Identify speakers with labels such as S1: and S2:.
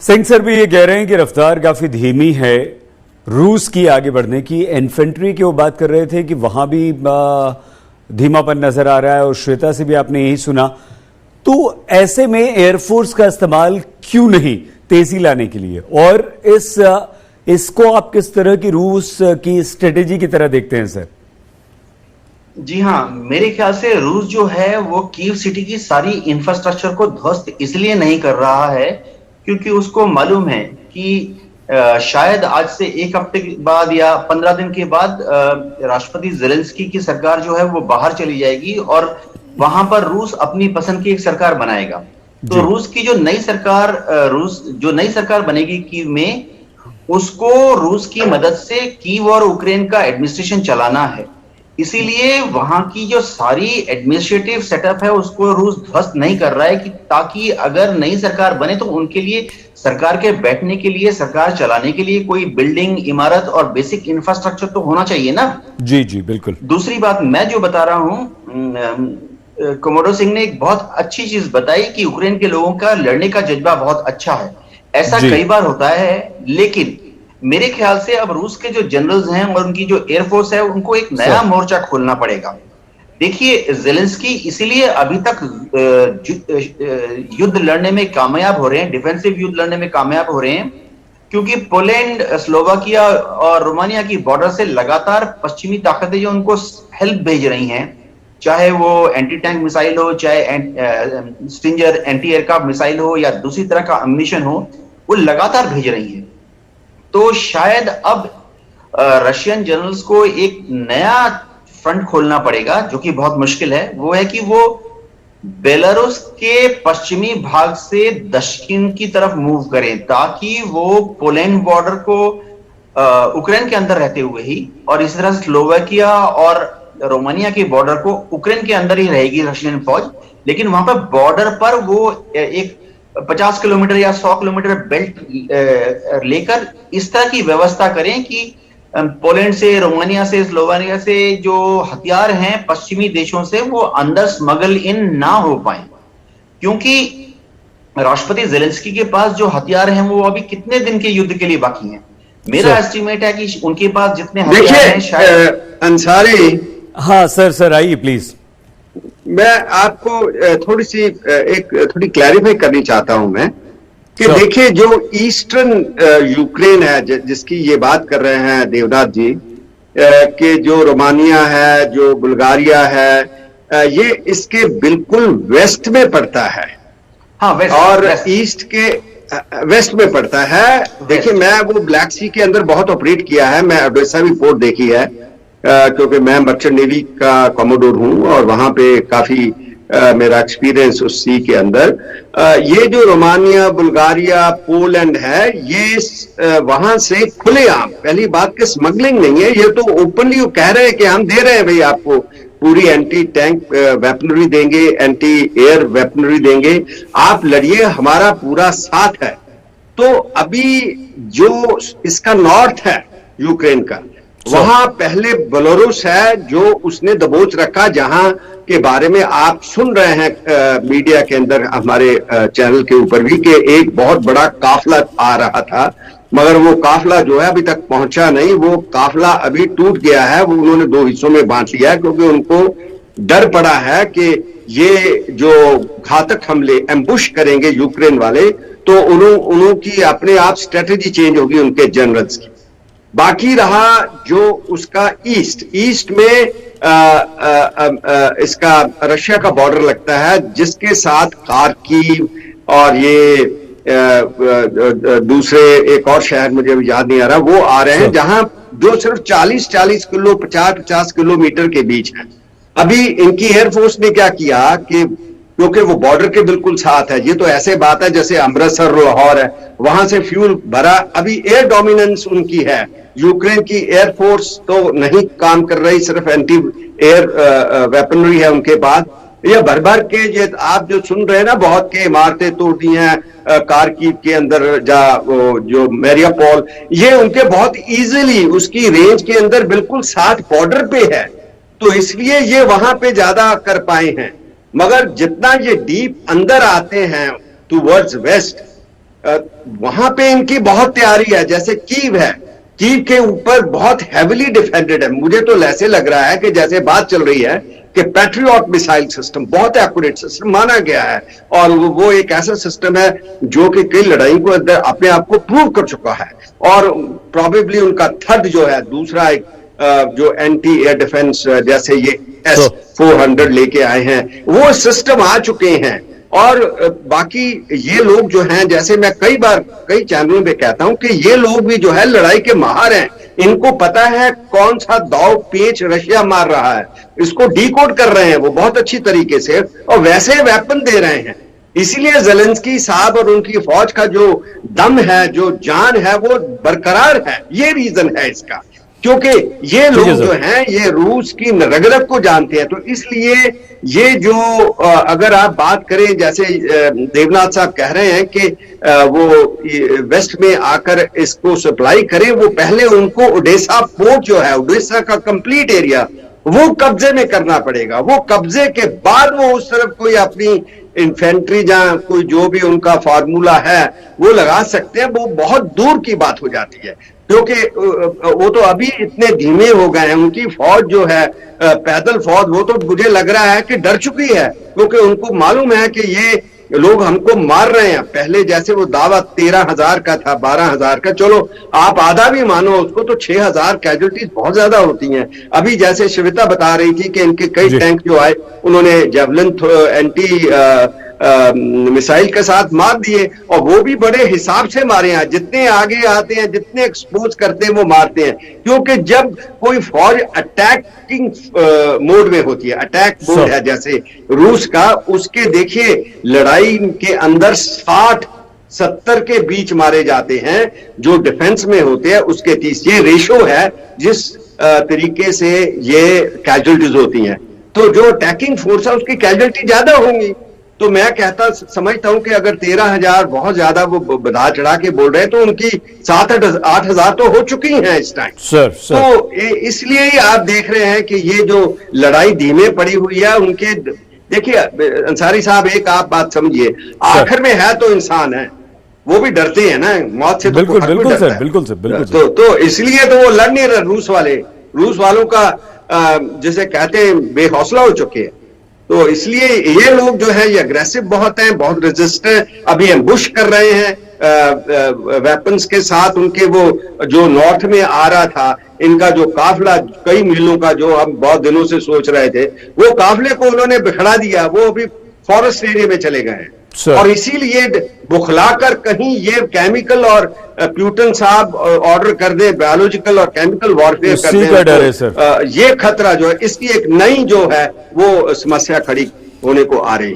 S1: Singh sir भी ये कह रहे हैं कि रफ्तार काफी धीमी है रूस की आगे बढ़ने की। इन्फेंट्री की वो बात कर रहे थे कि वहां भी धीमापन नजर आ रहा है, और श्वेता से भी आपने यही सुना। तो ऐसे में एयरफोर्स का इस्तेमाल क्यों नहीं तेजी लाने के लिए, और इसको आप किस तरह की रूस की स्ट्रेटेजी की तरह देखते हैं सर?
S2: जी हाँ, मेरे ख्याल से रूस जो है वो कीव सिटी की सारी इंफ्रास्ट्रक्चर को ध्वस्त इसलिए नहीं कर रहा है क्योंकि उसको मालूम है कि शायद आज से एक हफ्ते के बाद या 15 दिन के बाद राष्ट्रपति ज़ेलेंस्की की सरकार जो है वो बाहर चली जाएगी और वहां पर रूस अपनी पसंद की एक सरकार बनाएगा। तो रूस की जो नई सरकार बनेगी कीव में, उसको रूस की मदद से कीव और यूक्रेन का एडमिनिस्ट्रेशन चलाना है। इसीलिए वहां की जो सारी एडमिनिस्ट्रेटिव सेटअप है उसको रूस ध्वस्त नहीं कर रहा है कि ताकि अगर नई सरकार बने तो उनके लिए सरकार के बैठने के लिए, सरकार चलाने के लिए कोई बिल्डिंग, इमारत और बेसिक इंफ्रास्ट्रक्चर तो होना चाहिए ना। जी जी बिल्कुल। दूसरी बात मैं जो बता रहा हूं, कोमोडो सिंह ने एक बहुत अच्छी चीज बताई कि यूक्रेन के लोगों का लड़ने का जज्बा बहुत अच्छा है। ऐसा कई बार होता है, लेकिन मेरे ख्याल से अब रूस के जो जनरल्स हैं और उनकी जो एयरफोर्स है उनको एक नया मोर्चा खोलना पड़ेगा। देखिए, ज़ेलेंस्की इसीलिए अभी तक युद्ध लड़ने में कामयाब हो रहे हैं, डिफेंसिव युद्ध लड़ने में कामयाब हो रहे हैं, क्योंकि पोलैंड, स्लोवाकिया और रोमानिया की बॉर्डर से लगातार पश्चिमी ताकतें जो उनको हेल्प भेज रही हैं, चाहे वो एंटी टैंक मिसाइल हो, चाहे स्टिंजर एंटी एयरक्राफ्ट मिसाइल हो या दूसरी तरह का अम्यूनिशन हो, वो लगातार भेज रही है। तो शायद अब रशियन जनरल्स को एक नया फ्रंट खोलना पड़ेगा, जो कि बहुत मुश्किल है। वो है कि वो बेलारूस के पश्चिमी भाग से दक्षिण की तरफ मूव करें, ताकि वो पोलैंड बॉर्डर को यूक्रेन के अंदर रहते हुए ही, और इस तरह स्लोवाकिया और रोमानिया के बॉर्डर को यूक्रेन के अंदर ही रहेगी रशियन फौज, लेकिन वहां पर बॉर्डर पर वो एक 50 किलोमीटर या 100 किलोमीटर बेल्ट लेकर इस तरह की व्यवस्था करें कि पोलैंड से, रोमानिया से, स्लोवाकिया से जो हथियार हैं पश्चिमी देशों से, वो अंदर स्मगल इन ना हो पाए। क्योंकि राष्ट्रपति ज़ेलेंस्की के पास जो हथियार हैं वो अभी कितने दिन के युद्ध के लिए बाकी हैं। मेरा एस्टिमेट है कि उनके पास जितने हथियार हैं शायद
S3: अंसारी।
S1: हाँ सर आइए प्लीज।
S3: मैं आपको थोड़ी क्लैरिफाई करनी चाहता हूं मैं कि देखिए, जो ईस्टर्न यूक्रेन है जिसकी ये बात कर रहे हैं देवनाथ जी, कि जो रोमानिया है, जो बुल्गारिया है, ये इसके बिल्कुल वेस्ट में पड़ता है।
S2: हाँ,
S3: वेस्ट ईस्ट के वेस्ट में पड़ता है। देखिए, मैं वो ब्लैक सी के अंदर बहुत ऑपरेट किया है, मैं ओडेसा भी पोर्ट देखी है, क्योंकि मैं मर्चेंट नेवी का कॉमोडोर हूं और वहां पे काफी मेरा एक्सपीरियंस उस सी के अंदर। ये जो रोमानिया, बुल्गारिया, पोलैंड है, ये वहां से खुलेआम, पहली बात कि स्मगलिंग नहीं है, ये तो ओपनली वो कह रहे हैं कि हम दे रहे हैं भाई, आपको पूरी एंटी टैंक वेपनरी देंगे, एंटी एयर वेपनरी देंगे, आप लड़िए, हमारा पूरा साथ है। तो अभी जो इसका नॉर्थ है यूक्रेन का, वहां पहले बेलारूस है जो उसने दबोच रखा, जहां के बारे में आप सुन रहे हैं मीडिया के अंदर, हमारे चैनल के ऊपर भी, कि एक बहुत बड़ा काफिला आ रहा था, मगर वो काफिला जो है अभी तक पहुंचा नहीं। वो काफिला अभी टूट गया है, वो उन्होंने 2 हिस्सों में बांट लिया है, क्योंकि उनको डर पड़ा है कि ये जो घातक हमले एम्बुश करेंगे यूक्रेन वाले, तो उनकी अपने आप स्ट्रेटेजी चेंज होगी उनके जनरल्स की। बाकी रहा जो उसका ईस्ट में इसका रशिया का बॉर्डर लगता है, जिसके साथ खार्किव और ये दूसरे एक और शहर मुझे अभी याद नहीं आ रहा, वो आ रहे हैं, जहां जो सिर्फ 40 किलो 50 किलोमीटर के बीच है। अभी इनकी एयरफोर्स ने क्या किया कि क्योंकि वो बॉर्डर के बिल्कुल साथ है, ये तो ऐसे बात है जैसे अमृतसर, लाहौर है, वहां से फ्यूल भरा, अभी एयर डोमिनेंस उनकी है। यूक्रेन की एयरफोर्स तो नहीं काम कर रही, सिर्फ एंटी एयर वेपनरी है उनके पास। ये भर भर के ये आप जो सुन रहे हैं ना, बहुत के इमारतें तोड़ दी हैं कारकीव के अंदर, जो मेरियापोल, ये उनके बहुत इजीली उसकी रेंज के अंदर बिल्कुल साथ बॉर्डर पे है, तो इसलिए ये वहां पे ज्यादा कर पाए हैं। मगर जितना ये डीप अंदर आते हैं टूवर्ड्स वेस्ट, वहां पे इनकी बहुत तैयारी है। जैसे कीव है, कीव के ऊपर बहुत हैविली डिफेंडेड है। मुझे तो ऐसे लग रहा है कि जैसे बात चल रही है कि पैट्रियट मिसाइल सिस्टम बहुत एक्यूरेट सिस्टम माना गया है, और वो एक ऐसा सिस्टम है जो कि कई लड़ाई को अंदर अपने आप को प्रूव कर चुका है। और प्रोबेबली उनका थर्ड जो है, दूसरा एक जो एंटी एयर डिफेंस जैसे ये S-400 लेके आए हैं, वो सिस्टम आ चुके हैं। और बाकी ये लोग जो हैं, जैसे मैं कई बार कई चैनलों पे कहता हूं कि ये लोग भी जो है लड़ाई के माहिर हैं। इनको पता है कौन सा दाव पेच रशिया मार रहा है, इसको डीकोड कर रहे हैं वो बहुत अच्छी तरीके से, और वैसे वेपन दे रहे हैं। इसीलिए ज़ेलेंस्की साहब और उनकी फौज का जो दम है, जो जान है, वो बरकरार है। ये रीजन है इसका, क्योंकि ये लोग जो हैं ये रूस की रगरग को जानते हैं। तो इसलिए ये जो अगर आप बात करें, जैसे देवनाथ साहब कह रहे हैं कि वो वेस्ट में आकर इसको सप्लाई करें, वो पहले उनको ओडेसा पोर्ट जो है, ओडेसा का कंप्लीट एरिया वो कब्जे में करना पड़ेगा। वो कब्जे के बाद वो उस तरफ कोई अपनी इन्फेंट्री जहां कोई जो भी उनका फार्मूला है वो लगा सकते हैं। वो बहुत दूर की बात हो जाती है, क्योंकि वो तो अभी इतने धीमे हो गए हैं। उनकी फौज जो है, पैदल फौज, वो तो मुझे लग रहा है कि डर चुकी है, क्योंकि उनको मालूम है कि ये लोग हमको मार रहे हैं। पहले जैसे वो दावा 13,000 का था, 12,000 का, चलो आप आधा भी मानो उसको, तो 6,000 कैजुअलिटीज बहुत ज्यादा होती हैं। अभी जैसे श्वेता बता रही थी कि इनके कई टैंक जो आए, उन्होंने जेवलिन एंटी मिसाइल के साथ मार दिए, और वो भी बड़े हिसाब से मारे हैं। जितने आगे आते हैं, जितने एक्सपोज करते हैं, वो मारते हैं। क्योंकि जब कोई फौज अटैकिंग मोड में होती है, अटैक मोड है जैसे रूस का, उसके देखिए लड़ाई के अंदर 60-70 के बीच मारे जाते हैं, जो डिफेंस में होते हैं उसके 30। ये रेशो है जिस तरीके से ये कैजुअलिटीज होती हैं। तो जो अटैकिंग फोर्स है उसकी कैजुअलिटी ज्यादा होंगी। तो मैं समझता हूं कि अगर 13,000 बहुत ज्यादा वो बढ़ा चढ़ा के बोल रहे हैं, तो उनकी 7-8 तो हो चुकी हैं इस टाइम।
S1: सर
S3: तो इसलिए ही आप देख रहे हैं कि ये जो लड़ाई धीमे पड़ी हुई है उनके। देखिए अंसारी साहब, एक आप बात समझिए, आखिर में है तो इंसान है, वो भी डरते हैं ना मौत से।
S1: बिल्कुल बिल्कुल सर, बिल्कुल सर, बिल्कुल।
S3: तो इसलिए तो वो लड़ नहीं रहे। रूस वालों का जिसे कहते हैं बेहौसला हो चुके हैं। तो इसलिए ये लोग जो है ये अग्रेसिव बहुत हैं, बहुत रेजिस्टेंट। अभी एम्बुश कर रहे हैं वेपन्स के साथ। उनके वो जो नॉर्थ में आ रहा था, इनका जो काफिला कई मीलों का, जो हम बहुत दिनों से सोच रहे थे, वो काफिले को उन्होंने बिखरा दिया। वो अभी फॉरेस्ट एरिया में चले गए हैं, और इसीलिए बुखलाकर कहीं ये केमिकल और प्यूटन साहब ऑर्डर कर दे, बायोलॉजिकल और केमिकल वॉरफेयर कर दे, तो ये खतरा जो है, इसकी एक नई जो है वो समस्या खड़ी होने को आ रही है।